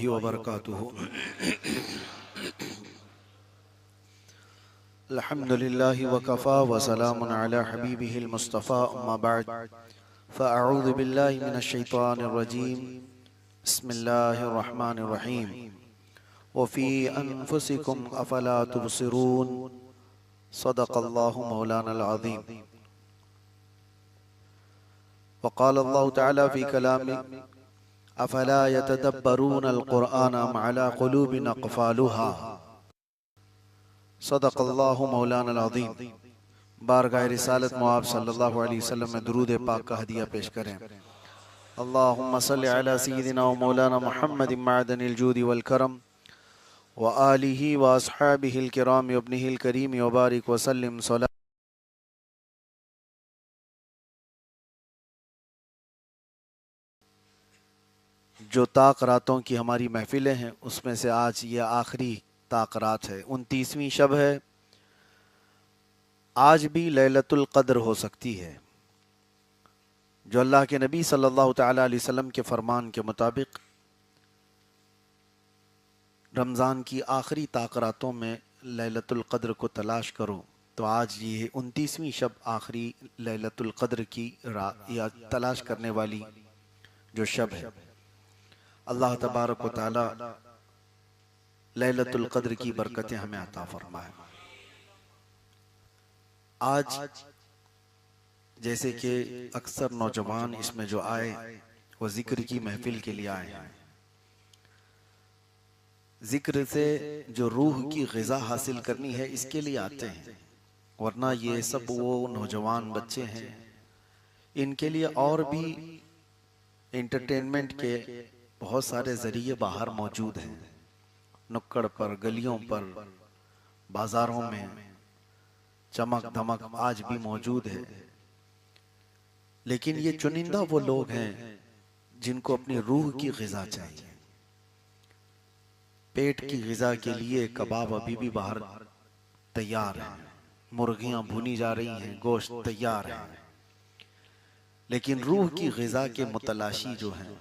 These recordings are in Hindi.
वरहमतुल्लाहि वबरकातुहू। अल्हम्दुलिल्लाहि वकफ़ा वसलामुन अला हबीबिहिल मुस्तफ़ा अम्मा बअद फ़अऊज़ु बिल्लाहि मिनश शैतानिर रजीम बिस्मिल्लाहिर रहमानिर रहीम वफ़ी अनफुसिकुम अफ़ला तुबसिरून सदक़ल्लाहु मौलानल अज़ीम। वक़ाल अल्लाहु तआला फ़ी कलामिही अफ़ला यतदब्बरूनल क़ुरआन अम अला क़ुलूबिन अक़फ़ालुहा सदक़ल्लाहु मौलानल अज़ीम। बारगाह रिसालत मुआब सल्लल्लाहु अलैहि वसल्लम में दुरूद पाक का हदिया पेश करें। अल्लाहुम्मा सल्लि अला सय्यिदिना व मौलाना मुहम्मदिन मअदनिल जूदि वल करम व आलिहि व अस्हाबिहिल किराम व इब्निहिल करीम व बारिक व सल्लिम सला। जो ताक रातों की हमारी महफिलें हैं उसमें से आज ये आखिरी ताक रात है, 29वीं शब है। आज भी लैलतुल क़द्र हो सकती है। जो अल्लाह के नबी सल्लल्लाहु तआला अलैहि वसल्लम के फरमान के मुताबिक रमज़ान की आखिरी ताक रातों में लैलतुल क़द्र को तलाश करो, तो आज ये 29वीं शब आखिरी लैलतुल क़द्र की या तलाश करने वाली जो शब है। अल्लाह तबारक व तआला लैलतुल क़द्र की बरकतें हमें अता फरमाए। आज जैसे कि अक्सर नौजवान इसमें जो आए वो जिक्र की महफिल के लिए आए हैं। जिक्र से जो रूह की ग़िज़ा हासिल करनी है इसके लिए आते हैं, वरना ये सब वो नौजवान बच्चे हैं, इनके लिए और भी एंटरटेनमेंट के बहुत सारे ज़रिए बाहर मौजूद हैं। नुक्कड़ पर, गलियों पर, बाज़ारों में चमक धमक आज भी मौजूद है। लेकिन ये चुनिंदा वो लोग हैं जिनको अपनी रूह की ग़िज़ा चाहिए। पेट की ग़िज़ा के लिए कबाब अभी भी बाहर तैयार हैं, मुर्गियां भुनी जा रही हैं, गोश्त तैयार है, लेकिन रूह की ग़िज़ा के मुतलाशी जो हैं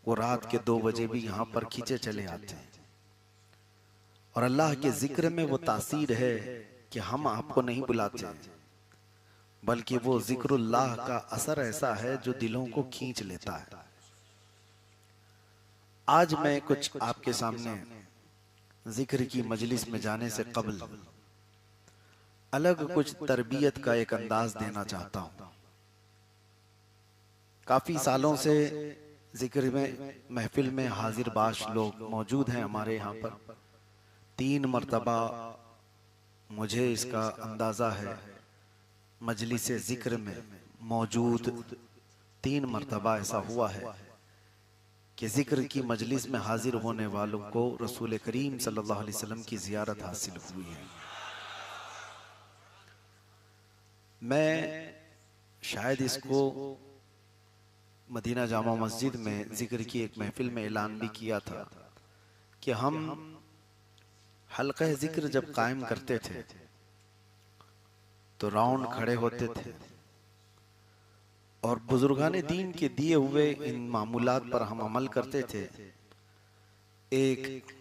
वो रात के 2 बजे भी यहाँ पर खींचे चले आते हैं। और अल्लाह के जिक्र में वो तासीर है कि हम आपको नहीं बुलाते, बल्कि वो जिक्रुल्लाह का असर ऐसा है जो दिलों को खींच लेता है। आज मैं कुछ आपके सामने जिक्र की मजलिस में जाने से कबल अलग कुछ तरबियत का एक अंदाज देना चाहता हूँ। काफी सालों से जिक्र में महफिल में हाजिर बाश लोग मौजूद हैं हमारे यहाँ पर। 3 मरतबा मुझे इसका अंदाजा है मजलिस जिक्र में मौजूद 3 मरतबा ऐसा हुआ है कि जिक्र की मजलिस में हाजिर होने वालों को रसूल करीम सल्लल्लाहु अलैहि वसल्लम की ज़ियारत हासिल हुई है। मैं शायद इसको मदीना जामा मस्जिद में जिक्र की एक महफिल में ऐलान भी किया था कि हम हल्का जिक्र जब कायम करते थे तो राउंड खड़े होते थे और बुजुर्गाने दीन के दिए हुए इन मामूलात पर हम अमल करते थे। एक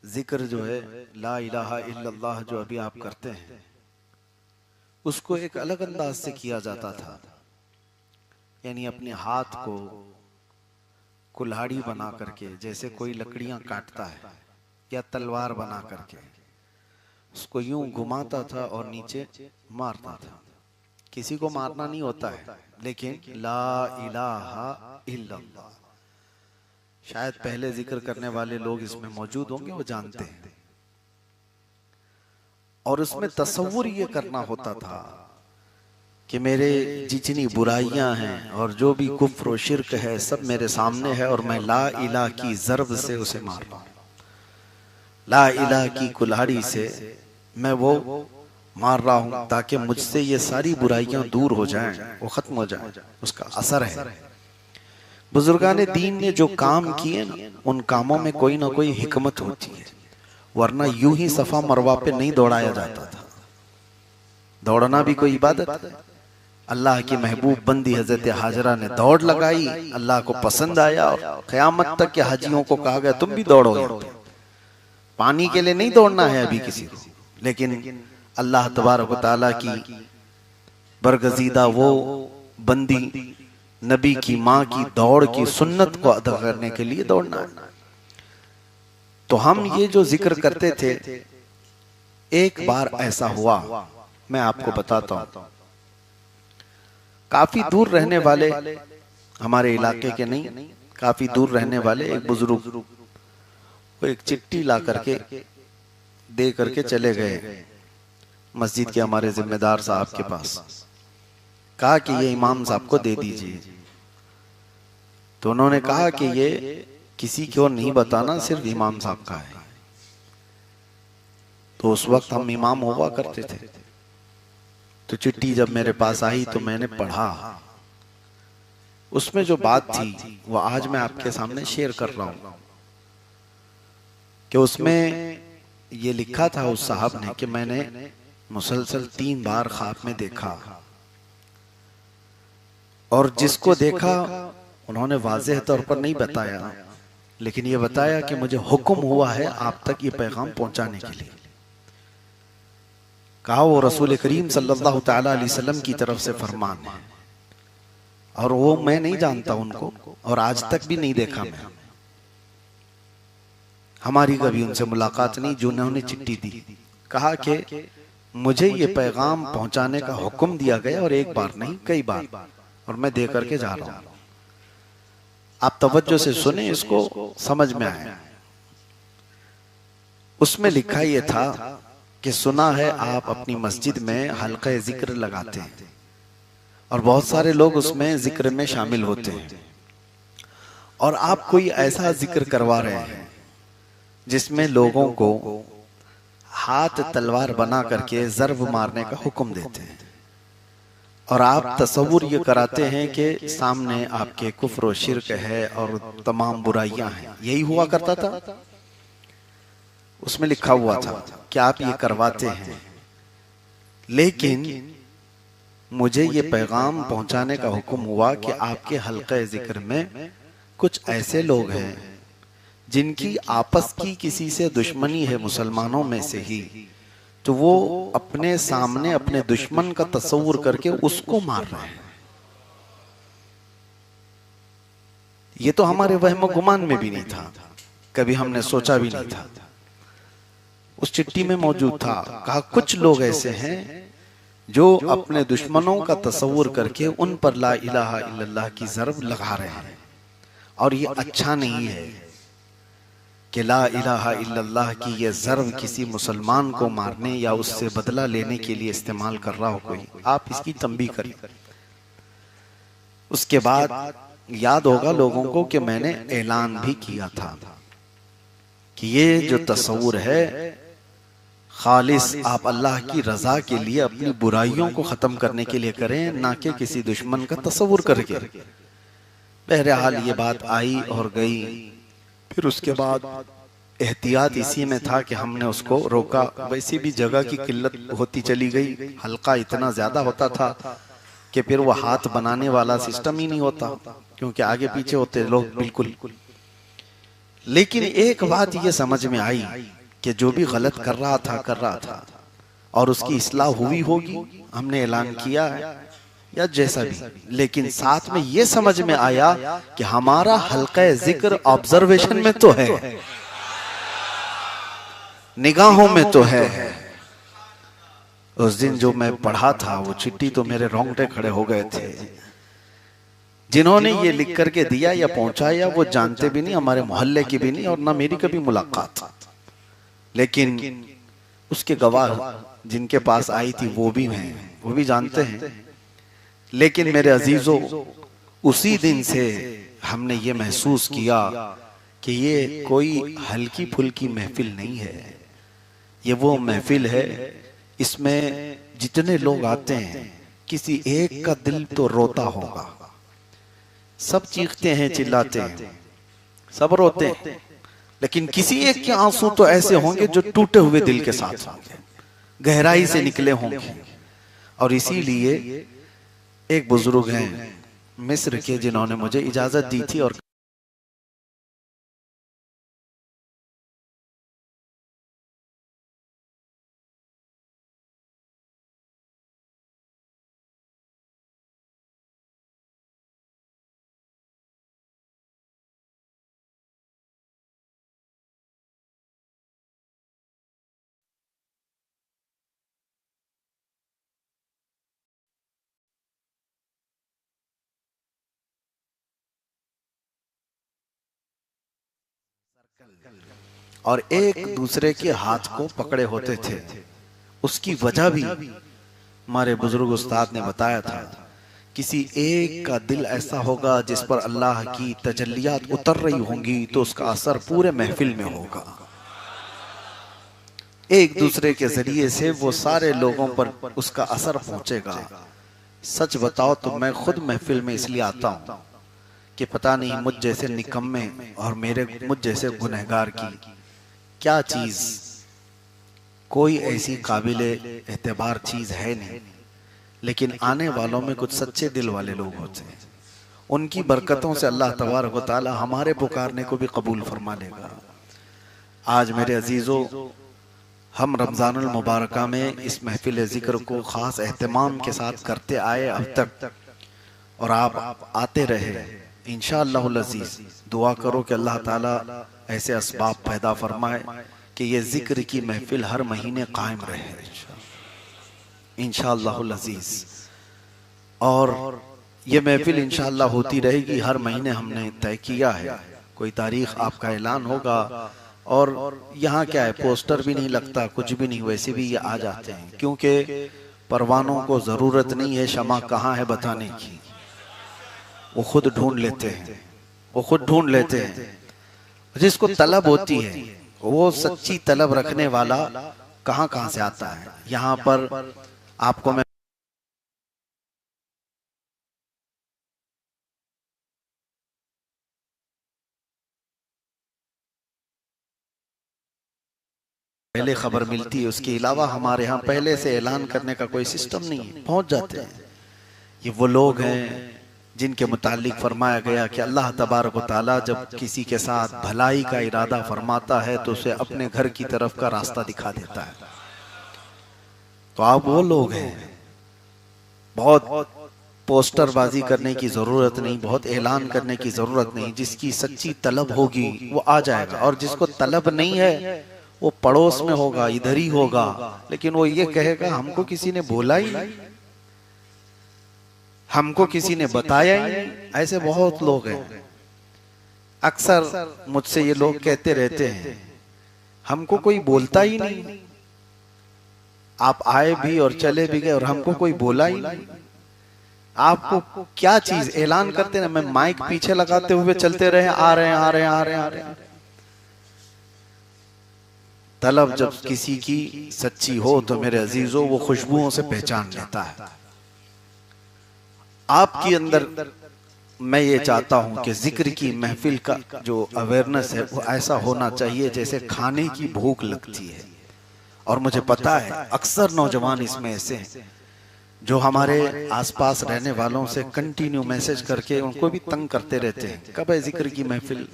जिक्र जो है ला इलाहा इल्लल्लाह जो अभी आप करते हैं उसको एक अलग अंदाज से किया जाता था, यानी अपने हाथ को कुल्हाड़ी बना करके, जैसे कोई लकड़ियां काटता है या तलवार बना करके उसको यूं घुमाता था और नीचे मारता था। किसी को मारना नहीं होता है, लेकिन ला इलाहा इल्लल्लाह शायद पहले जिक्र करने वाले लोग इसमें मौजूद होंगे, वो जानते हैं। और उसमें तसव्वुर ये करना होता था कि मेरे जितनी बुराइयां हैं और जो भी कुफ्र और शिर्क है सब मेरे सामने है और मैं ला इलाह की ज़र्ब से उसे मार रहा हूं। ला इलाह की कुल्हाड़ी से मैं वो मार रहा हूं ताकि मुझसे ये सारी बुराइयां दूर हो जाएं, वो खत्म हो जाएं। उसका असर है। बुजुर्गाने दीन ने जो काम किए ना, उन कामों में कोई ना कोई हिकमत होती है, वरना यूं ही सफा मरवा पे नहीं दौड़ाया जाता था। दौड़ना भी कोई इबादत है। अल्लाह की महबूब बंदी हजरत हाजरा ने दौड़ लगाई, अल्लाह को पसंद आया और क़यामत तक के हाजियों को कहा गया तुम भी दौड़ो, पानी के लिए नहीं दौड़ना है अभी किसी को, लेकिन अल्लाह तबारक व तआला की बरगजीदा वो बंदी नबी की माँ की दौड़ की सुन्नत को अदा करने के लिए दौड़ना है। तो हम ये जो जिक्र करते थे, एक बार ऐसा हुआ, मैं आपको बताता हूं। काफी दूर रहने वाले, हमारे इलाके के नहीं, काफी दूर रहने वाले एक बुजुर्ग वो एक चिट्ठी ला करके दे करके चले गए मस्जिद के हमारे जिम्मेदार साहब के पास, कहा कि ये इमाम साहब को दे दीजिए। तो उन्होंने कहा कि ये किसी को नहीं बताना, सिर्फ इमाम साहब का है। तो उस वक्त हम इमाम हुआ करते थे। तो चिट्ठी जब मेरे पास आई तो मैंने पढ़ा, उसमें जो बात थी वो आज मैं आपके सामने शेयर कर रहा हूं कि उसमें ये लिखा था उस साहब ने कि मैंने मुसलसल 3 बार ख्वाब में देखा, और जिसको देखा उन्होंने वाज़ेह तौर पर नहीं बताया, लेकिन ये बताया कि मुझे हुक्म हुआ है आप तक ये पैगाम पहुंचाने के लिए। कहा वो रसूल करीम सल्लल्लाहु तआला अलैहि वसल्लम की तरफ से फरमान है, और वो मैं नहीं जानता उनको, और आज तक भी नहीं देखा मैं, हमारी कभी उनसे मुलाकात नहीं। जो उन्होंने चिट्ठी दी, कहा कि मुझे ये पैगाम पहुंचाने का हुक्म दिया गया, और एक बार नहीं कई बार, और मैं दे करके जा रहा हूं। आप तवज्जो से सुने, इसको समझ में आए। उसमें लिखा ये था कि सुना है आप अपनी मस्जिद में हल्का जिक्र लगाते हैं, और बहुत सारे लोग उसमें जिक्र में शामिल होते हैं, और आप कोई ऐसा जिक्र करवा रहे हैं जिसमें लोगों को हाथ तलवार बना करके ज़र्ब मारने का हुक्म देते हैं, और आप तसव्वुर ये कराते हैं कि सामने आपके कुफ्र और शिर्क है और तमाम बुराइयां हैं। यही हुआ करता था, उसमें लिखा हुआ था कि आप ये करवाते हैं, लेकिन मुझे ये पैगाम पहुंचाने का हुक्म हुआ कि आपके हल्के जिक्र में कुछ ऐसे लोग हैं जिनकी आपस की किसी से दुश्मनी है मुसलमानों में से ही, तो वो अपने सामने अपने दुश्मन का तस्वुर करके उसको मार रहे हैं। ये तो हमारे वहम गुमान में भी नहीं था, कभी हमने सोचा भी नहीं था। उस चिट्ठी में मौजूद था, कहा कुछ लोग ऐसे हैं जो अपने दुश्मनों का तस्वुर करके उन पर ला इलाहा इल्लल्लाह की ज़र्ब लगा रहे हैं, और ये अच्छा नहीं है कि ला इलाहा इल्लल्लाह की ये ज़र्ब किसी मुसलमान को मारने या उससे बदला लेने के लिए इस्तेमाल कर रहा हो कोई। आप इसकी तंबीह करें। उसके बाद याद होगा लोगों को कि मैंने ऐलान भी किया था कि ये जो तस्वुर है खालिस आप अल्लाह की रजा के लिए अपनी बुराइयों को खत्म करने के लिए करें, ना कि किसी दुश्मन का तस्वुर करके। बहरहाल ये बात आई और गई। फिर उसके बाद एहतियात इसी में था कि हमने उसको रोका। वैसे भी जगह की किल्लत होती चली गई, हल्का इतना ज्यादा होता था कि फिर वो हाथ बनाने वाला सिस्टम ही नहीं होता, क्योंकि आगे पीछे होते लोग बिल्कुल। लेकिन एक बात ये समझ में आई कि जो भी गलत कर रहा था और उसकी इस्लाह हुई होगी, हमने ऐलान किया है या जैसा भी, लेकिन साथ में ये समझ में आया कि हमारा हल्का जिक्र ऑब्जर्वेशन में तो है, निगाहों में तो है। उस दिन जो मैं पढ़ा था वो चिट्ठी तो मेरे रोंगटे खड़े हो गए थे। जिन्होंने ये लिख करके दिया या पहुंचाया वो जानते भी नहीं, हमारे मोहल्ले की भी नहीं और ना मेरी कभी मुलाकात, लेकिन उसके गवाह जिनके पास आई थी वो भी हैं, वो भी जानते हैं। लेकिन मेरे अजीजों, उसी दिन से हमने ये महसूस किया कि ये कोई हल्की फुल्की महफिल नहीं है, ये वो महफिल है इसमें जितने लोग आते हैं किसी एक का दिल तो रोता होगा। सब चीखते हैं, चिल्लाते हैं, सब रोते हैं, लेकिन किसी एक के आंसू तो ऐसे होंगे जो टूटे हुए दिल के साथ होंगे, गहराई से निकले होंगे। और इसीलिए एक बुजुर्ग हैं मिस्र के, जिन्होंने मुझे इजाजत दी थी और और एक दूसरे के हाथ को पकड़े होते थे। उसकी वजह भी हमारे बुजुर्ग उस्ताद ने बताया था, किसी एक का दिल ऐसा होगा जिस पर अल्लाह की तजल्लियात उतर रही होंगी तो उसका असर पूरे महफिल में होगा। एक दूसरे के जरिए से वो सारे लोगों पर उसका असर पहुंचेगा। सच बताओ तो मैं खुद महफिल में इसलिए आता हूं कि पता नहीं मुझ जैसे निकम्मे और मुझ जैसे गुनहगार की क्या चीज, कोई ऐसी काबिले एतबार चीज है नहीं, लेकिन आने वालों में कुछ सच्चे दिल वाले लोग होते हैं। उनकी बरकतों से अल्लाह तबारक व तआला हमारे पुकारने को भी कबूल फरमा लेगा। आज मेरे अजीजों, हम रमजानुल मुबारका में इस महफिल जिक्र को खास एहतमाम के साथ करते आए अब तक, और आप आते रहे। इंशाअल्लाहुल अज़ीज़ दुआ करो कि अल्लाह ताला ऐसे असबाब पैदा फरमाए कि ये जिक्र की महफिल हर महीने कायम रहे इंशाअल्लाहुल अज़ीज़। और ये महफिल इंशाअल्लाह होती रहेगी हर महीने, हमने तय किया है। कोई तारीख आपका ऐलान होगा। और यहाँ क्या है, पोस्टर भी नहीं लगता, कुछ भी नहीं, वैसे भी ये आ जाते हैं, क्योंकि परवानों को जरूरत नहीं है शमा कहाँ है बताने की, वो खुद ढूंढ लेते हैं, वो खुद ढूंढ लेते हैं। जिसको तलब होती है, वो सच्ची तलब रखने वाला कहाँ कहाँ से आता है। यहाँ पर आपको मैं पहले खबर मिलती है, उसके अलावा हमारे यहाँ पहले से ऐलान करने का कोई सिस्टम नहीं है, पहुंच जाते हैं। ये वो लोग हैं जिनके मुतालिक फरमाया गया कि अल्लाह तबारक व तआला जब किसी के साथ भलाई का इरादा फरमाता है तो उसे अपने घर की तरफ का रास्ता दिखा देता है। तो आप वो लोग हैं, बहुत पोस्टरबाजी करने की जरूरत नहीं, बहुत ऐलान करने की जरूरत नहीं। जिसकी सच्ची तलब होगी वो आ जाएगा, और जिसको तलब नहीं है वो पड़ोस में होगा, इधर ही होगा, लेकिन वो ये कहेगा हमको किसी ने बोला ही नहीं, हमको किसी ने बताया ही नहीं। ऐसे बहुत लोग हैं। अक्सर मुझसे ये लोग कहते रहते हैं हमको कोई बोलता ही नहीं, आप आए भी और चले भी गए और हमको कोई बोला ही नहीं। आपको क्या चीज ऐलान करते ना, मैं माइक पीछे लगाते हुए चलते रहे, आ रहे हैं आ रहे हैं आ रहे हैं आ रहे हैं। तलब जब किसी की सच्ची हो तो मेरे अजीजों वो खुशबुओं से पहचान लेता है। आपके अंदर मैं ये चाहता हूं कि जिक्र की महफिल का जो अवेयरनेस है वो ऐसा होना चाहिए जैसे खाने की भूख लगती है। और मुझे पता है अक्सर नौजवान इसमें ऐसे हैं जो हमारे आसपास रहने वालों से कंटिन्यू मैसेज करके उनको भी तंग करते रहते हैं, कब है जिक्र की महफिल,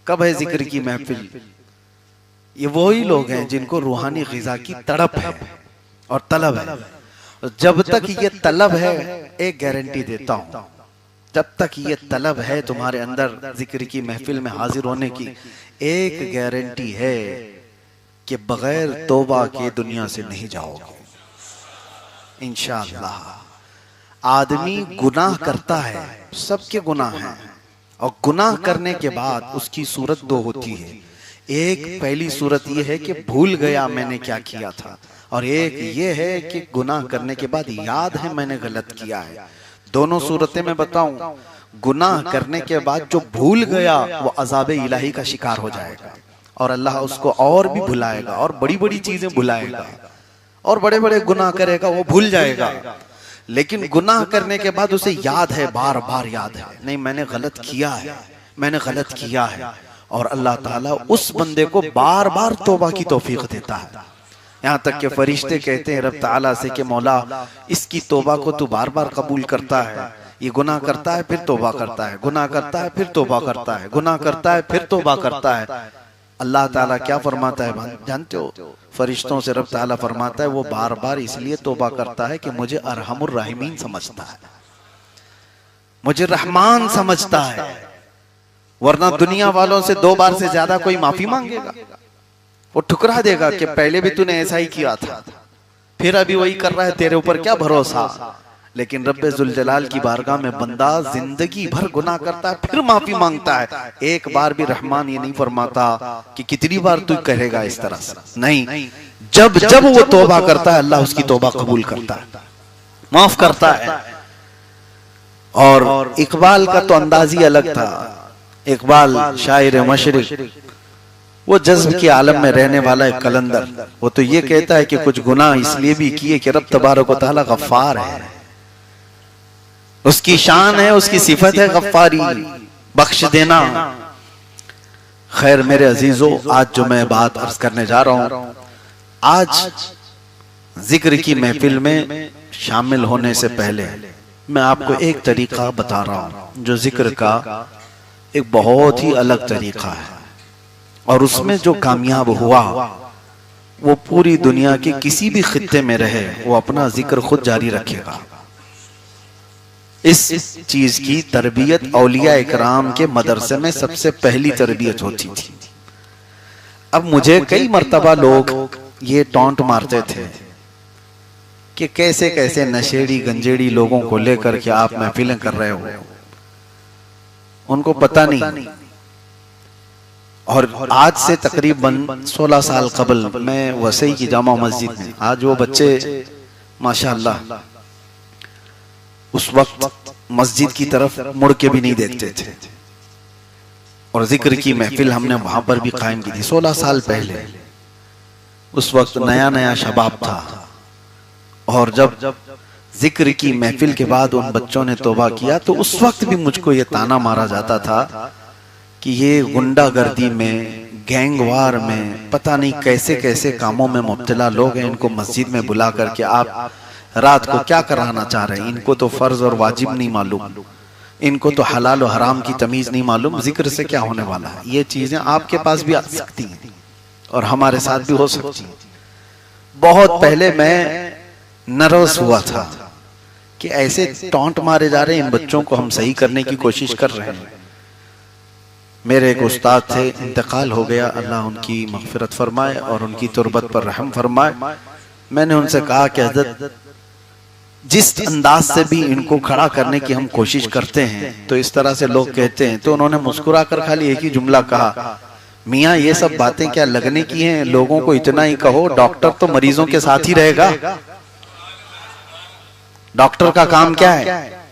कब है जिक्र की महफिल। ये वही लोग हैं जिनको रूहानी ग़िज़ा की तड़प है और तलब है। जब तक ये तलब है, एक गारंटी देता हूं, जब तक ये तलब है तुम्हारे अंदर जिक्र की महफिल में हाजिर होने की, एक गारंटी है कि बगैर तौबा के दुनिया से नहीं जाओगे इंशाअल्लाह। आदमी गुनाह करता है, सबके गुनाह हैं, और गुनाह करने के बाद उसकी सूरत दो होती है। एक पहली सूरत यह है कि भूल गया मैंने क्या किया था, और एक ये है कि गुनाह करने के बाद याद है मैंने गलत किया है। दोनों सूरतें मैं बताऊं, गुनाह करने के बाद जो भूल गया वो अज़ाब इलाही का शिकार हो जाएगा, और अल्लाह उसको और भी भुलाएगा, और बड़ी बड़ी चीजें भुलाएगा, और बड़े बड़े गुनाह करेगा, वो भूल जाएगा। लेकिन गुनाह करने के बाद उसे याद है, बार बार याद है, नहीं मैंने गलत किया है, मैंने गलत किया है, और अल्लाह ताला उस बंदे को बार बार तौबा की तौफीक देता है। यहाँ तक के फरिश्ते कहते हैं रब ताला से कि मौला इसकी तौबा को तू बार बार कबूल करता है, ये गुनाह करता है फिर तौबा करता है, गुनाह करता है फिर तौबा करता है, गुनाह करता है फिर तौबा करता है। अल्लाह ताला क्या फरमाता है जानते हो? फरिश्तों से रब ताला फरमाता है वो बार बार इसलिए तौबा करता है कि मुझे अरहमुर राहिमीन समझता है, मुझे रहमान समझता है, वरना दुनिया वालों से 2 बार से ज्यादा कोई माफी मांगेगा वो ठुकरा देगा कि पहले भी तूने ऐसा ही किया था, फिर अभी वही कर रहा है, तेरे ऊपर क्या भरोसा। लेकिन रब्बे जुल जलाल की बारगाह में बंदा जिंदगी भर गुनाह करता है फिर माफी मांगता है, एक बार भी रहमान ये नहीं फरमाता कि कितनी बार तू कहेगा इस तरह से, नहीं, जब जब वो तौबा करता है अल्लाह उसकी तौबा कबूल करता है, माफ करता है। और इकबाल का तो अंदाज ही अलग था। इकबाल शायर मशरिक, वो जज्ब के आलम में रहने वाला एक कलंदर, वो तो ये कहता है कि कुछ गुनाह इसलिए भी किए कि रब तबारक व तआला गफ्फार है, उसकी शान है, उसकी सिफत है गफ्फारी, बख्श देना। खैर मेरे अजीजों, आज जो मैं बात अर्ज करने जा रहा हूं, आज जिक्र की महफिल में शामिल होने से पहले मैं आपको एक तरीका बता रहा हूं जो जिक्र का एक बहुत ही अलग तरीका है, और उसमें जो कामयाब हुआ वो पूरी दुनिया के किसी भी खित्ते में रहे वो अपना जिक्र खुद जारी रखेगा। इस चीज की तरबियत औलिया इकराम के मदरसे में सबसे पहली तरबियत होती थी। अब मुझे कई मर्तबा लोग ये टॉन्ट मारते थे कि कैसे कैसे नशेड़ी गंजेड़ी लोगों को लेकर के आप महफिलें कर रहे हो, उनको पता नहीं। और आज से तकरीबन 16 साल कबल मैं वसई की जामा मस्जिद में, आज वो बच्चे माशाअल्लाह उस वक्त मस्जिद की तरफ मुड़ के भी नहीं देखते थे, और जिक्र की महफिल हमने वहां पर भी कायम की थी 16 साल पहले। उस वक्त नया नया शबाब था, और जब जिक्र की महफिल के बाद उन बच्चों ने तौबा किया तो उस वक्त भी मुझको ये ताना मारा जाता था कि ये गुंडागर्दी में, गैंगवार में, पता नहीं कैसे कैसे कामों में मुब्तला लोग हैं, इनको मस्जिद में बुला करके आप रात को क्या कराना चाह रहे हैं, इनको तो फर्ज और वाजिब नहीं मालूम, इनको तो हलाल और हराम की तमीज नहीं मालूम, जिक्र से क्या होने वाला है। ये चीजें आपके पास भी आ सकती हैं और हमारे साथ भी हो सकती हैं। बहुत पहले मैं नर्वस हुआ था कि ऐसे टॉन्ट मारे जा रहे हैं, इन बच्चों को हम सही करने की कोशिश कर रहे हैं। मेरे एक उस्ताद थे, इंतकाल हो गया, अल्लाह उनकी मगफिरत फरमाए और उनकी तुरबत पर रहम फरमाए। मैंने उनसे कहा कि हज़रत जिस अंदाज से भी इनको खड़ा करने की हम कोशिश करते हैं तो इस तरह से लोग कहते हैं। तो उन्होंने मुस्कुरा कर खाली एक ही जुमला कहा, मियाँ ये सब बातें क्या लगने की हैं, लोगों को इतना ही कहो, डॉक्टर तो मरीजों के साथ ही रहेगा, डॉक्टर का काम क्या है,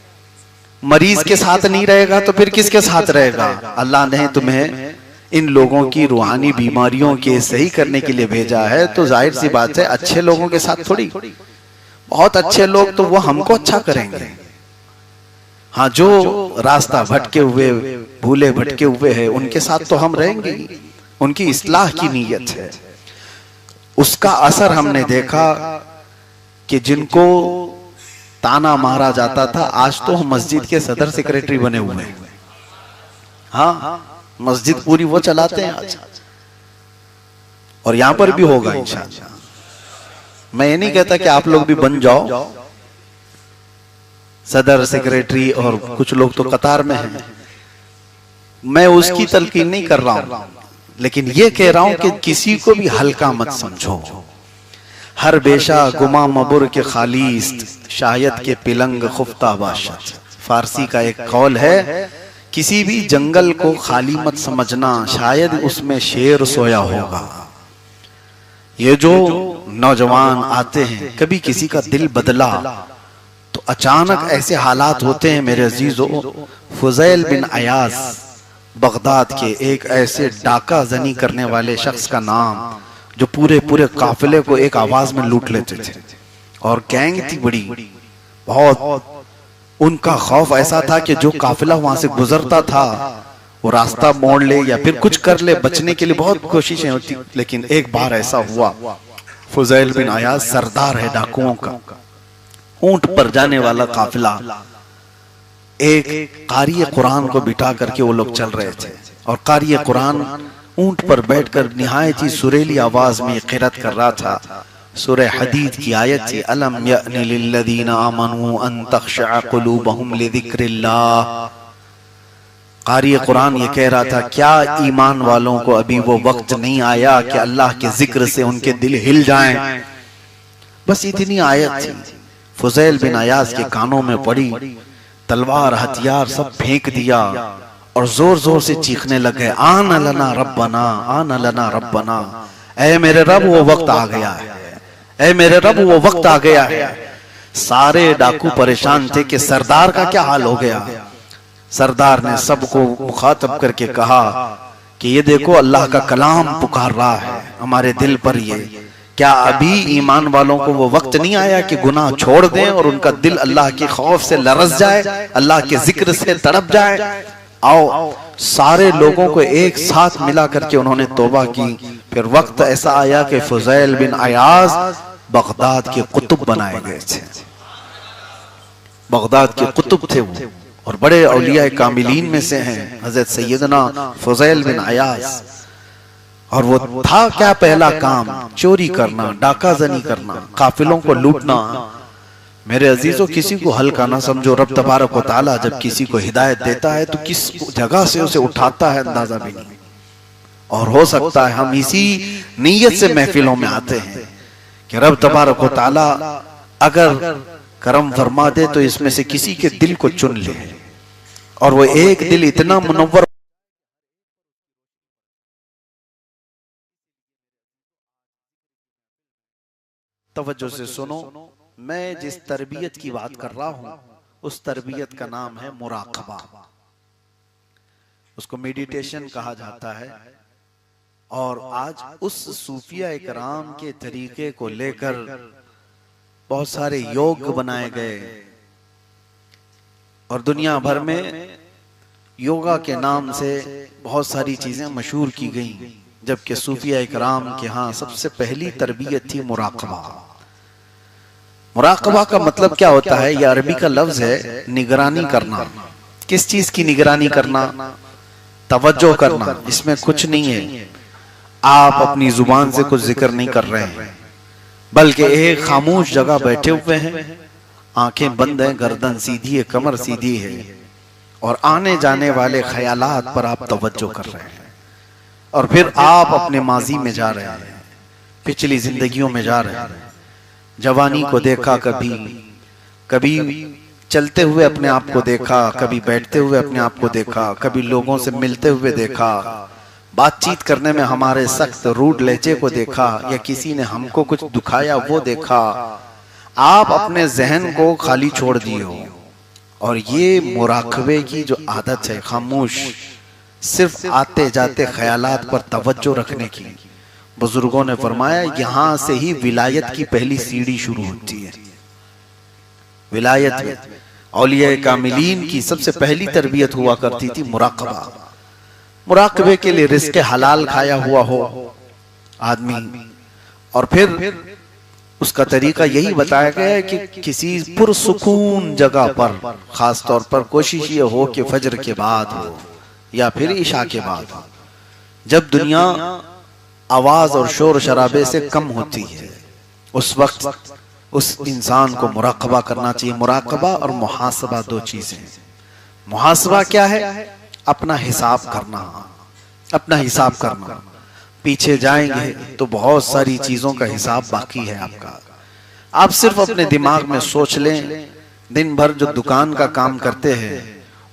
मरीज के साथ नहीं रहेगा तो फिर किसके साथ रहेगा। अल्लाह ने तुम्हें इन लोगों की रूहानी बीमारियों के सही करने के लिए भेजा है, तो जाहिर सी बात है अच्छे लोगों के साथ थोड़ी, बहुत अच्छे लोग तो वो हमको अच्छा करेंगे, हाँ जो रास्ता भटके हुए भूले भटके हुए हैं उनके साथ तो हम रहेंगे, उनकी इस्लाह की नीयत है। उसका असर हमने देखा कि जिनको ताना मारा जाता था आज तो हम मस्जिद के सदर सेक्रेटरी बने हुए हैं। हाँ, मस्जिद पूरी वो चलाते हैं आज, और यहां पर भी होगा इंशाअल्लाह। मैं ये नहीं कहता कि आप लोग भी बन जाओ सदर सेक्रेटरी, और कुछ लोग तो कतार में हैं, मैं उसकी तलकीन नहीं कर रहा हूं, लेकिन ये कह रहा हूं कि किसी को भी हल्का मत समझो। हर बेशा गुमा मबुर के खालीस, शायद के पिलंग खुफ्ता बाशत। फारसी का एक कौल है, किसी भी जंगल को खाली मत समझना, शायद उसमें शेर सोया होगा। ये जो नौजवान आते हैं, कभी किसी का दिल बदला तो अचानक ऐसे हालात होते हैं मेरे अजीजों। फुज़ैल बिन अयास बगदाद के एक ऐसे डाका जनी करने वाले शख्स का नाम जो पूरे पूरे काफिले को एक आवाज में लूट लेते थे, और गैंग थी बड़ी, बहुत उनका खौफ ऐसा था कि जो काफिला वहां से गुजरता था वो रास्ता मोड़ ले या फिर कुछ कर ले, बचने के लिए बहुत कोशिशें होती। लेकिन एक बार ऐसा हुआ, फुजैल बिन अयाज सरदार है डाकुओं का, ऊंट पर जाने वाला काफिला, एक कारी कुरान को बिठा करके वो लोग चल रहे थे और कारी कुरान ऊंट पर बैठकर निहायत ही सुरीली आवाज में क़िरात कर रहा था। सूरह हदीद की आयत थी, अलम यअनि लिल्लज़ीना आमनू अन तख़शअ क़ुलूबहुम लिज़िक्रिल्लाह। कारी कुरान ये कह रहा था, क्या ईमान वालों को अभी वो वक्त नहीं आया कि अल्लाह के जिक्र से उनके दिल हिल जाएं। बस इतनी आयत थी, फुजैल बिन अयाज के कानों में पड़ी, तलवार हथियार सब फेंक दिया और जोर जोर से चीखने लगे, आना लना रब्बना, आना लना रब्बना, ऐ मेरे रब वो वक्त आ गया है, ऐ मेरे रब वो वक्त आ गया है। सारे डाकू परेशान थे कि सरदार का क्या हाल हो गया। सरदार ने सबको मुखातब करके कहा कि ये देखो अल्लाह का कलाम पुकार रहा है हमारे दिल पर, ये क्या अभी ईमान वालों को वो वक्त नहीं आया कि गुनाह छोड़ दें और उनका दिल अल्लाह के खौफ से लरस जाए, अल्लाह के जिक्र से तड़प जाए। आओ, सारे लोगों को एक साथ मिला करके उन्होंने तौबा की। फिर वक्त ऐसा आया कि फुजैल बिन अयाज बगदाद के कुतुब बनाए गए थे। बगदाद के कुतुब थे वो और बड़े औलिया कामिलीन में से हैं हजरत सैयदना फुजैल बिन अयाज। और वो था क्या पहला काम, चोरी करना, डाका जनी करना, काफिलों को लूटना। मेरे अजीजों, किसी को हल्का ना समझो। रब तबारक व तआला जब किसी को हिदायत देता है तो किस जगह से उसे उठाता है अंदाजा भी नहीं। और हो सकता है हम इसी नीयत से महफिलों में आते हैं कि रब तबारक व तआला अगर करम फरमा दे तो इसमें से किसी के दिल को चुन ले, और वो एक दिल इतना मुनव्वर। तवज्जो से सुनो, मैं जिस तरबियत की बात कर रहा हूं उस तरबियत का नाम है मुराकबा। उसको मेडिटेशन कहा जाता है। और आज उस सूफिया इकराम के तरीके को लेकर बहुत सारे योग बनाए गए और दुनिया भर में योगा के नाम से बहुत सारी चीजें मशहूर की गई, जबकि सूफिया इकराम के यहाँ सबसे पहली तरबियत थी मुराकबा। मुराकबा का मतलब क्या होता है? यह अरबी का लफ्ज है निगरानी करना। किस चीज की निगरानी करना? तवज्जो करना। इसमें कुछ नहीं है, आप अपनी जुबान से कुछ जिक्र नहीं कर रहे हैं, बल्कि एक खामोश जगह बैठे हुए हैं, आंखें बंद हैं, गर्दन सीधी है, कमर सीधी है, और आने जाने वाले ख्यालात पर आप तवज्जो कर रहे हैं। और फिर आप अपने माजी में जा रहे हैं, पिछली जिंदगियों में जा रहे हैं। जवानी को देखा, कभी चलते हुए अपने आप को देखा, कभी बैठते हुए अपने आप को देखा, कभी लोगों से मिलते हुए देखा, बातचीत करने में हमारे सख्त रूड लहजे को देखा, या किसी ने हमको कुछ दुखाया वो देखा। आप अपने जहन को खाली छोड़ दिए हो। और ये मुराकबे की जो आदत है, खामोश सिर्फ आते जाते ख्यालात पर तवज्जो रखने की, बुजुर्गों ने फरमाया यहां से ही विलायत की पहली सीढ़ी शुरू होती है। विलायत में औलिया कामिलीन की सबसे पहली तरबियत हुआ करती थी मुराकबा। मुराकबे के लिए रिज़्क़ हलाल खाया हुआ हो आदमी, और फिर उसका तरीका यही बताया गया है कि किसी पुरसुकून जगह पर, खास तौर पर कोशिश ये हो कि फजर के बाद हो या फिर इशा के बाद हो, जब दुनिया आवाज और शोर शराबे से कम होती है, उस वक्त उस इंसान को मुराकबा करना चाहिए। मुराकबा और मुहासबा दो चीजें। मुहासबा क्या है? अपना हिसाब करना, अपना हिसाब करना। पीछे जाएंगे तो बहुत सारी चीजों का हिसाब बाकी है आपका। आप सिर्फ अपने दिमाग में सोच लें, दिन भर जो दुकान का काम करते हैं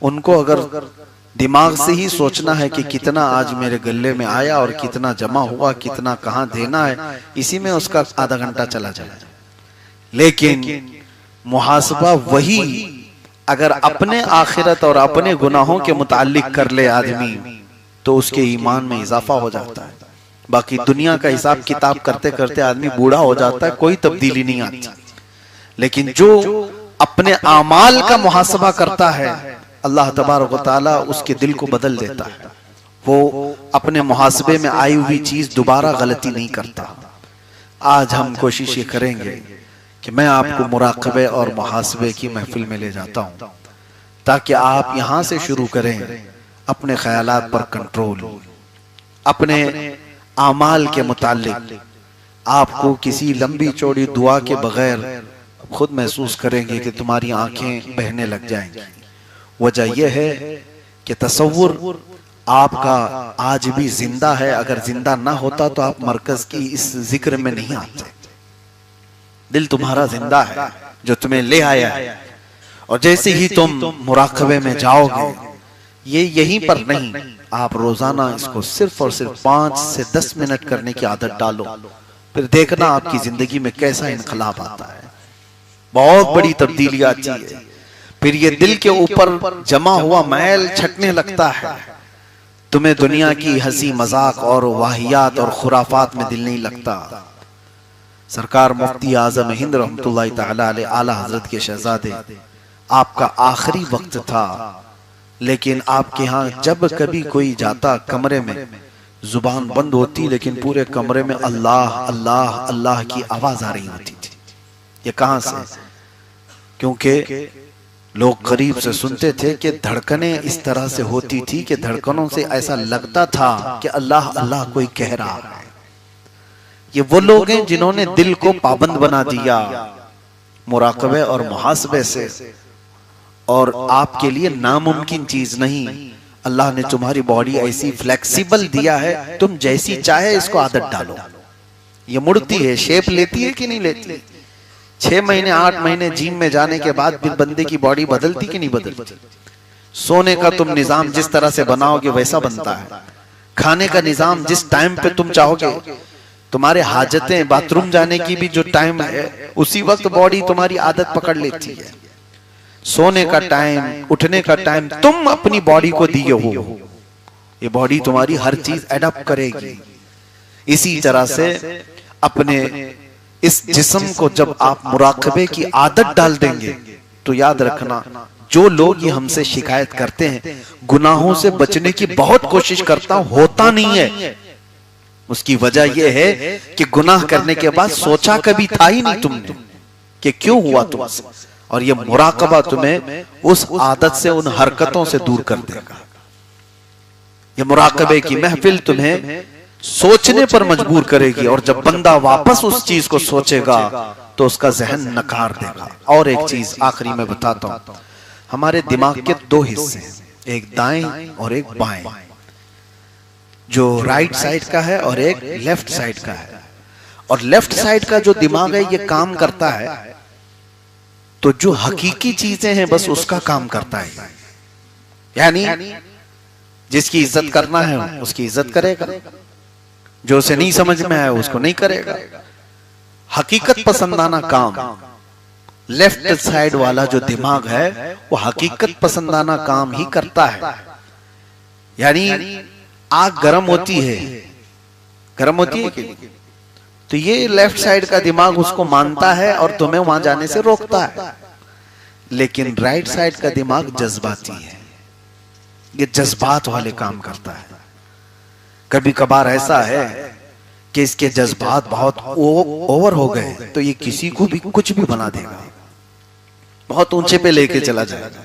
उनको अगर दिमाग से ही सोचना है कि कितना आज मेरे गले में आया और कितना जमा हुआ, कितना कहाँ देना है, इसी में उसका आधा घंटा चला जाए। लेकिन मुहासबा वही अगर अपने आखिरत और अपने गुनाहों के मुताल्लिक कर ले आदमी, तो उसके ईमान में इजाफा हो जाता है। बाकी दुनिया का हिसाब किताब करते करते आदमी बूढ़ा हो जाता है, कोई तब्दीली नहीं आती। लेकिन जो अपने आमाल का मुहासबा करता है, अल्लाह तबारक व तआला उसके दिल को बदल देता है। वो अपने मुहासबे में आई हुई चीज दोबारा गलती नहीं करता। आज हम कोशिश ये करेंगे कि मैं आपको मुराकबे और मुहासबे की महफिल में ले जाता हूं, ताकि आप यहां से शुरू करें अपने ख्यालात पर कंट्रोल, अपने आमाल के मुतालिक आपको किसी लंबी चौड़ी दुआ के बगैर खुद महसूस करेंगे कि तुम्हारी आंखें बहने लग जाएंगी। वजह यह है कि तसव्वुर आपका आज भी जिंदा है। अगर जिंदा ना होता तो आप मरकज की इस जिक्र में नहीं आते। दिल तुम्हारा जिंदा है जो तुम्हें ले आया है, और जैसे ही तुम मुराकबे में जाओगे, ये यहीं पर नहीं, आप रोजाना इसको सिर्फ और सिर्फ 5 से 10 मिनट करने की आदत डालो, फिर देखना आपकी जिंदगी में कैसा इनकलाब आता है, बहुत बड़ी तब्दीली आती है। फिर ये दिल के ऊपर जमा हुआ मैल छटने लगता है, तुम्हें दुनिया की हंसी मजाक और वाहियात और खुराफात में दिल नहीं लगता। सरकार मुफ्ती आजम हिंद रहमतुल्लाह तआला अलैह आला हजरत के शहजादे, आपका आखिरी वक्त था, लेकिन आपके यहाँ जब कभी कोई जाता कमरे में जुबान बंद होती, लेकिन पूरे कमरे में अल्लाह अल्लाह अल्लाह की आवाज आ रही होती थी। ये कहां से? क्योंकि लोग करीब से सुनते थे कि धड़कनें इस तरह से होती थी कि धड़कनों से ऐसा लगता था कि अल्लाह अल्लाह कोई कह रहा है। ये वो लोग हैं जिन्होंने दिल को पाबंद बना दिया मुराकबे और मुहासबे से, और आपके लिए नामुमकिन चीज नहीं। अल्लाह ने तुम्हारी बॉडी ऐसी फ्लेक्सिबल दिया है, तुम जैसी चाहे इसको आदत डालो। ये मुड़ती है, शेप लेती है कि नहीं लेती? 6 महीने 8 महीने जिम में जाने के बाद भी बंदे की बॉडी बदलती कि नहीं बदलती? सोने का तुम निजाम जिस तरह से बनाओगे वैसा बनता है। खाने का निजाम जिस टाइम पे तुम चाहोगे, तुम्हारे हाजतें बाथरूम जाने की भी जो टाइम है उसी वक्त बॉडी तुम्हारी आदत पकड़ लेती है। सोने का टाइम, उठने का टाइम तुम अपनी बॉडी को दिए हो, ये बॉडी तुम्हारी हर चीज एडप्ट करेगी। इसी तरह से अपने इस जिस्म को जब आप मुराकबे की आदत डाल देंगे, तो याद रखना, जो लोग ये हमसे शिकायत करते हैं गुनाहों से बचने की बहुत कोशिश करता हूं, होता नहीं है, उसकी वजह यह है कि गुनाह करने के बाद सोचा कभी था ही नहीं तुमने कि क्यों हुआ तुमसे। और ये मुराकबा तुम्हें उस आदत से, उन हरकतों से दूर कर देगा। ये मुराकबे की महफिल तुम्हें सोचने पर मजबूर करेगी, और जब बंदा वापस उस चीज को सोचेगा तो उसका जहन नकार देगा। और एक चीज आखिरी में बताता हूं, हमारे दिमाग के 2 हिस्से हैं, एक दाएं और एक बाएं, जो राइट साइड का है और एक लेफ्ट साइड का है। और लेफ्ट साइड का जो दिमाग है ये काम करता है तो जो हकीकी चीजें हैं बस उसका काम करता है। यानी जिसकी इज्जत करना है उसकी इज्जत करेगा, जो उसे नहीं समझ में आया उसको नहीं करेगा। हकीकत पसंदाना काम लेफ्ट साइड वाला जो दिमाग है वो हकीकत पसंदाना काम ही करता है। यानी आग गर्म होती है, गर्म होती है कि नहीं? तो ये लेफ्ट साइड का दिमाग उसको मानता है और तुम्हें वहां जाने से रोकता है। लेकिन राइट साइड का दिमाग जज्बाती है, ये जज्बात वाले काम करता है। कभी कभार ऐसा है कि इसके जज्बात बहुत ओवर हो गए तो ये किसी को भी कुछ भी बना देगा, बहुत ऊंचे पे लेके चला जाएगा।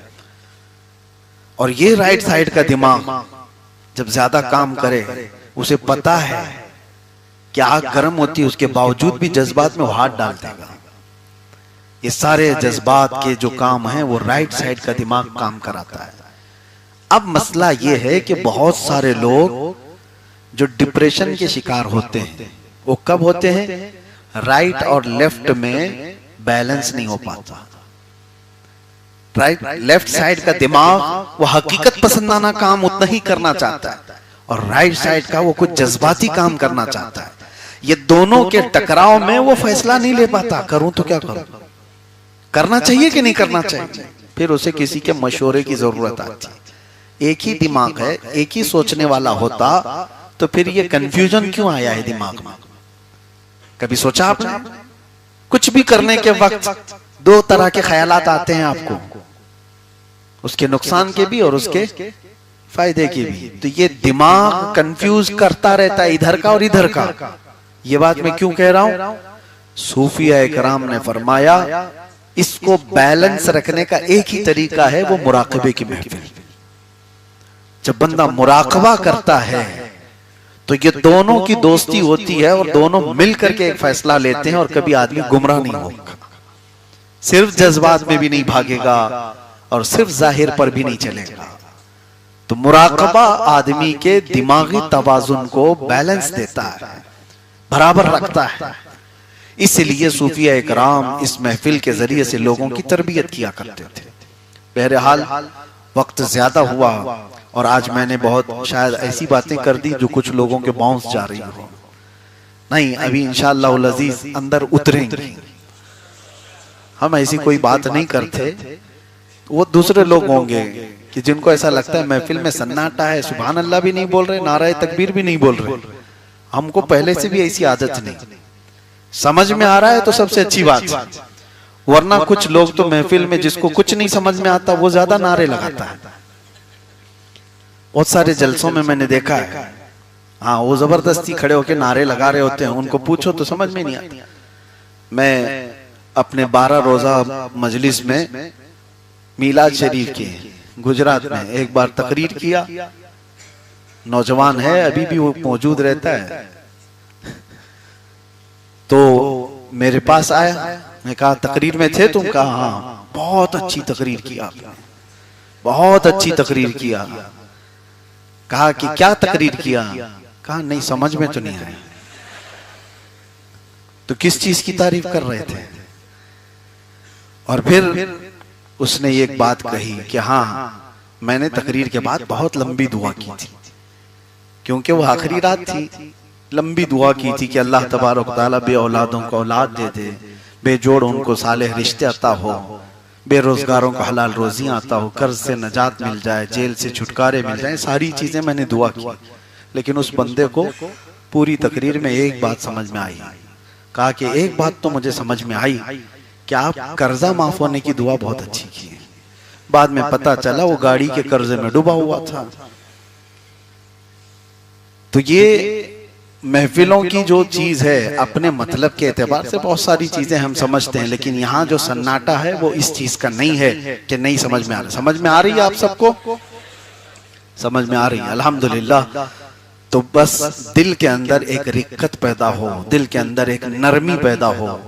और ये राइट साइड का दिमाग जब ज्यादा काम करे, उसे पता है कि आग गर्म होती है, उसके बावजूद भी जज्बात में वो हाथ डाल देगा। ये सारे जज्बात के जो काम हैं वो राइट साइड का दिमाग काम कराता है। अब मसला ये है कि बहुत सारे लोग जो डिप्रेशन के शिकार होते हैं वो कब होते हैं? राइट और लेफ्ट में बैलेंस नहीं हो पाता। राइट लेफ्ट साइड का दिमाग वो हकीकत पसंदाना काम उतना ही करना चाहता है, और राइट साइड का वो कुछ जज्बाती काम करना चाहता है। ये दोनों के टकराव में वो फैसला नहीं ले पाता, करूं तो क्या करूं, करना चाहिए कि नहीं करना चाहिए। फिर उसे किसी के मशवरे की जरूरत आती है। एक ही दिमाग है, एक ही सोचने वाला होता तो फिर ये कंफ्यूजन क्यों आया है दिमाग में? कभी सोचा आपने? कुछ भी करने के वक्त 2 तरह के ख्यालात आते हैं आपको, उसके नुकसान के भी और उसके फायदे के भी। तो ये दिमाग कंफ्यूज करता रहता है इधर का और इधर का। ये बात मैं क्यों कह रहा हूं? सूफिया इकराम ने फरमाया इसको बैलेंस रखने का एक ही तरीका है, वो मुराकबे की महफिल। जब बंदा मुराकबा करता है तो ये दोनों की दोस्ती होती है और दोनों मिल करके एक फैसला लेते हैं और कभी आदमी गुमराह नहीं होगा, सिर्फ जज्बात में भी नहीं भागेगा और सिर्फ जाहिर पर भी नहीं चलेगा। तो मुराकबा आदमी के दिमागी तवाजुन को बैलेंस देता है, बराबर रखता है। इसलिए सूफिया इकराम इस महफिल के जरिए से लोगों की तरबियत किया करते थे। बहरहाल वक्त ज्यादा हुआ और आज मैंने बहुत शायद ऐसी बातें कर दी जो कुछ लोगों के बाउंस जा रही हो। नहीं, अभी इंशाअल्लाह अज़ीज अंदर उतरेंगे। हम ऐसी कोई बात नहीं करते, वो दूसरे लोग होंगे कि जिनको ऐसा लगता है महफिल में सन्नाटा है, सुभान अल्लाह भी नहीं बोल रहे, नारा तकबीर भी नहीं बोल रहे। हमको पहले से भी ऐसी आदत नहीं, समझ में आ रहा है तो सबसे अच्छी बात है, वरना कुछ लोग तो महफिल में जिसको कुछ नहीं समझ में आता वो ज्यादा नारे लगाता है। बहुत सारे जलसों में मैंने देखा है, हाँ, वो जबरदस्ती खड़े होकर नारे लगा रहे होते हैं, उनको पूछो तो समझ में नहीं आता। मैं अपने 12 रोजा मजलिस में मीलाद शरीफ के गुजरात में एक बार तकरीर किया, नौजवान है अभी भी वो मौजूद रहता है, तो मेरे पास आया, मैं कहा तकरीर में थे तुम? कहा हाँ, बहुत अच्छी तकरीर की आपने, बहुत अच्छी तकरीर किया। कहा कि क्या तकरीर किया? कहा नहीं समझ में तो नहीं आई। तो किस चीज की तारीफ कर रहे थे? और फिर उसने एक बात कही कि हाँ, मैंने तकरीर के बाद बहुत लंबी दुआ की थी, क्योंकि वो आखिरी रात थी। लंबी दुआ की थी कि अल्लाह तबारक तआला बे औलादों को औलाद दे दे, बेजोड़ उनको सालेह रिश्ते अता हो, बेरोजगारों को हलाल रोजियां आता हो, कर्ज से नजात मिल जाए, जेल से छुटकारे मिल जाए, सारी चीजें मैंने दुआ की। लेकिन उस बंदे को पूरी तकरीर में एक बात समझ में आई। कहा कि एक बात तो मुझे समझ में आई कि आप कर्जा माफ होने की दुआ बहुत अच्छी की है। बाद में पता चला वो गाड़ी के कर्जे में डूबा हुआ था। तो ये महफिलों की जो चीज है, अपने मतलब के एतबार से बहुत सारी चीजें हम समझते हैं, लेकिन यहाँ जो सन्नाटा है वो इस चीज का नहीं है कि नहीं समझ में आ रहा। समझ में आ रही है आप सबको? समझ में आ रही है, अल्हम्दुलिल्लाह। तो बस दिल के अंदर एक रिक्कत पैदा हो, दिल के अंदर एक नरमी पैदा हो,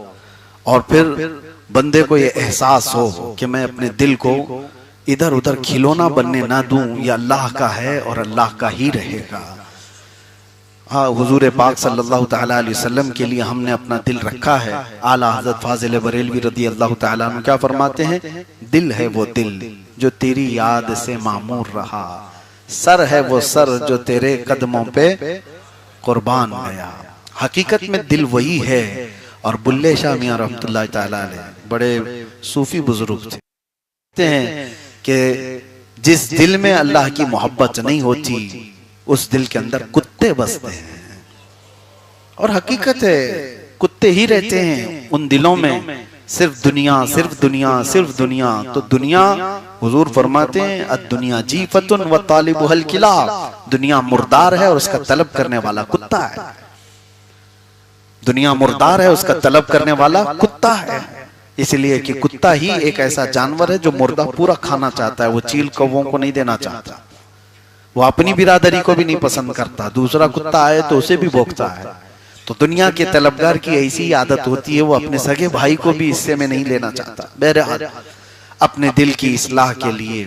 और फिर बंदे को ये एहसास हो कि मैं अपने दिल को इधर उधर खिलौना बनने ना दूं, ये अल्लाह का है और अल्लाह का ही रहेगा। हाँ, हुजूर पाक सल्लल्लाहु तआला अलैहि वसल्लम के लिए हमने अपना दिल रखा है। आला हज़रत फाजिल बरेलवी रज़ी अल्लाह तआला अन्हु क्या फरमाते हैं? दिल है वो दिल जो तेरी याद से मामूर रहा, सर है वो सर जो तेरे कदमों पे कुर्बान गया। हकीकत में दिल वही है। और बुल्ले शाह मियां रहमतुल्लाह तआला अलैह बड़े सूफी बुजुर्ग थे, कहते हैं कि जिस दिल में अल्लाह की मोहब्बत नहीं होती उस दिल के अंदर कुत्ते बसते हैं। और हकीकत है, कुत्ते ही रहते हैं उन दिलों में, सिर्फ दुनिया, सिर्फ दुनिया, सिर्फ दुनिया। तो दुनिया, हुजूर फरमाते हैं अद्दुनिया जीफतुन व तालिबुहल किलाब, दुनिया मुर्दार है और उसका तलब करने वाला कुत्ता है। दुनिया मुर्दार है, उसका तलब करने वाला कुत्ता है। इसलिए कि कुत्ता ही एक ऐसा जानवर है जो मुर्दा पूरा खाना चाहता है, वो चील कौवों को नहीं देना चाहता, वो अपनी बिरादरी को भी नहीं पसंद करता, दूसरा कुत्ता आए तो उसे भी भोंकता है। तो दुनिया के तलबगार की ऐसी आदत होती है, वो अपने सगे भाई को भी हिस्से में नहीं लेना चाहता। बहरहाल अपने दिल की इस्लाह के लिए